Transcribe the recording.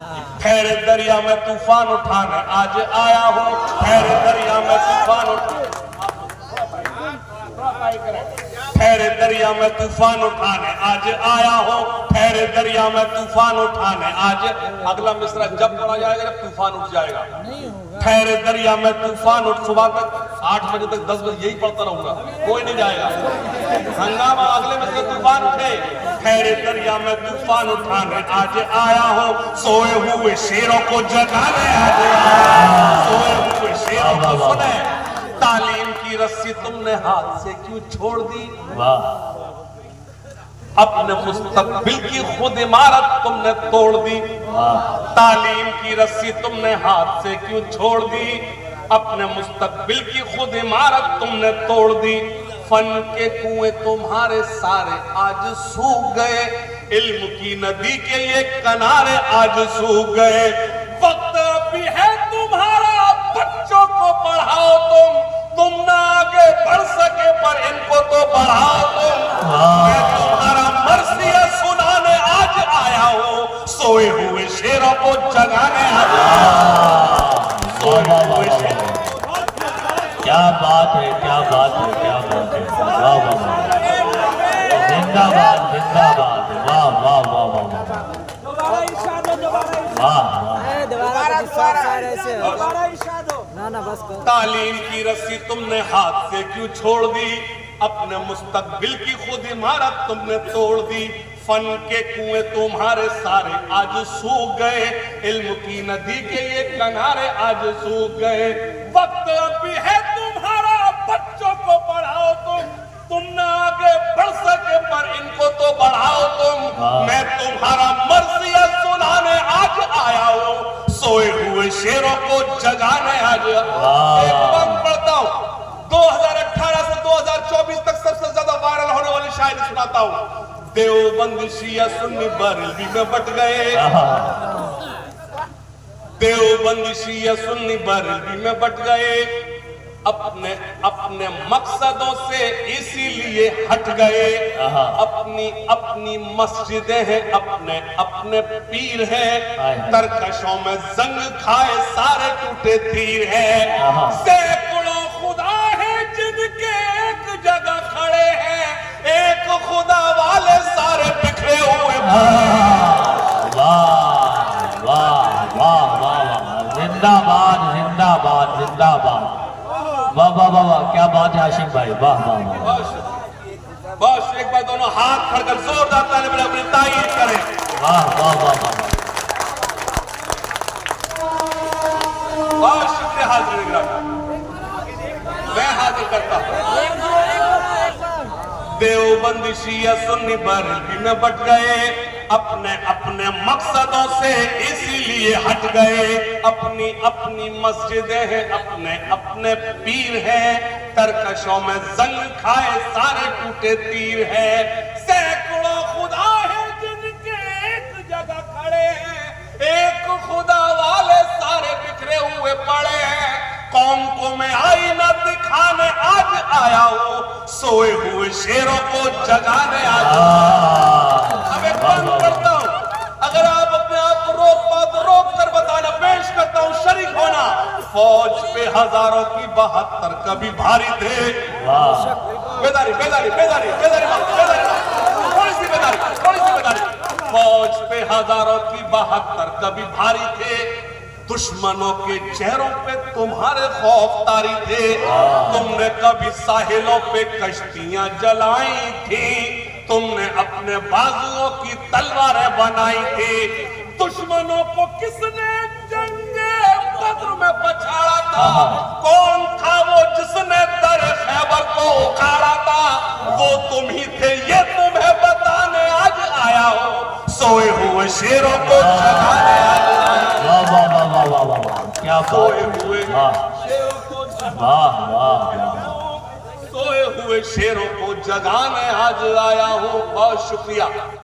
ठहरे दरिया में तूफान उठाने आज आया हूँ, ठहरे दरिया में तूफान ठहरे दरिया में तूफान उठाने आज आया हूँ, ठहरे दरिया में तूफान उठाने आज। अगला मिसरा जब पढ़ा जाएगा जब तूफान उठ जाएगा। ठहरे दरिया में तूफान उठ, सुबह तक 8 बजे तक 10 बजे यही पढ़ता रहूंगा, कोई नहीं जाएगा। हंगामा अगले मिसरे तूफान उठे। ठहरे दरिया में तूफान उठाने आज आया हूँ, सोए हुए शेरों को जगाने आज आया हूं, सोए हुए शेरों को सुने। तालीम की रस्सी तुमने हाथ से क्यों छोड़ दी, अपने मुस्तकबिल की खुद इमारत तुमने तोड़ दी। तालीम की रस्सी तुमने हाथ से क्यों छोड़ दी, अपने मुस्तकबिल की खुद इमारत तुमने तोड़ दी। फन के कुएं तुम्हारे सारे आज सूख गए, इल्म की नदी के ये किनारे आज सूख गए। वक्त अभी है तुम्हारा, बच्चों को पढ़ाओ तुम ना आगे बढ़ सके पर इनको तो बढ़ाओ तुम। मैं तुम्हारा मर्सिया सुनाने आज आया हूँ, सोए हुए शेरों को जगाने आज आया हूं, सोए हुए शेरों। क्या बात है, क्या बात है, क्या बात है, वाह वाह वाह, जिंदाबाद जिंदाबाद, वाह वाह वाह वाह वाह। तालीम की रस्सी तुमने हाथ से क्यों छोड़ दी, अपने मुस्तकबिल की खुद इमारत तुमने तोड़ दी। फन के कुएं तुम्हारे सारे आज सूख गए, इल्म की नदी के ये किनारे आज सूख गए। वक्त अभी है तुम्हारा, बच्चों को पढ़ाओ तुम ना आगे बढ़ सके पर इनको तो बढ़ाओ तुम। मैं तुम्हारा मर्सिया सुनाने आज आया हूँ, सोए हुए शेरों को जगाने आज। एक बात पढ़ता हूँ, 2018 से 2024 तक सबसे ज्यादा वायरल होने वाली शायरी सुनाता हूँ। देवबंद शिया सुन्नी बरेलवी में बट गए, देवबंद शिया सुन्नी बरेलवी में बट गए। अपने अपने मकसदों से इसीलिए हट गए, अपनी अपनी मस्जिदें हैं, अपने अपने पीर हैं। तरकशों में जंग खाए सारे टूटे तीर हैं। सैकड़ों खुदा है जिनके एक जगह खड़े हैं, एक खुदा वाले सारे बिखरे हुए। वाह वाह वाह वाह, जिंदाबाद जिंदाबाद जिंदाबाद, वाह वाह वाह वाह, क्या बात है हाशिम भाई, वाह वाह वाह। बस एक बार दोनों हाथ खड़कर जोरदार ताली बजा अपनी तारीफ करें। वाह वाह वाह वाह, बहुत शुक्रिया हाजिर मैं हाजिर करता हूं। देवबंद शिया सुन्नी बरेलवी में बट गए, अपने अपने मकसदों से इसीलिए हट गए। अपनी अपनी मस्जिदें हैं, अपने अपने पीर हैं। तरकशों में जंग खाए सारे टूटे तीर हैं। सैकड़ों खुदा है जिनके एक जगह खड़े हैं, एक खुदा वाले सारे बिखरे हुए पड़े हैं। कौम को मैं आईना दिखाने आज आया हूँ, सोए हुए शेरों को जगाने आज। अब एक बात करता हूँ, अगर आप अपने आप को रोक पाओ तो रोक कर बताना। पेश करता हूँ शरीक होना। फौज पे हजारों की 72 कभी भारी थे। बेदारी बेदारी बेदारी बेदारी थोड़ी सी बेदारी, थोड़ी सी बेदारी। फौज पे हजारों की 72 कभी भारी थे, दुश्मनों के चेहरों पे तुम्हारे खौफ तारी थे। तुमने कभी साहिलों पे कश्तियां जलाई थी, तुमने अपने बाजुओं की तलवारें बनाई थी। दुश्मनों को किसने जंगे बद्र में पछाड़ा था, कौन था वो जिसने दर खैबर को उखाड़ा था। वो तुम ही थे ये तुम्हें बताने आज आया हूँ, सोए हुए शेरों को जगाने आज आया। वाह वाह वाह वाह वाह वाह, क्या सोए हुए शेरों को वाह वाह, सोए हुए शेरों को जगाने आज आया हूँ। बहुत शुक्रिया।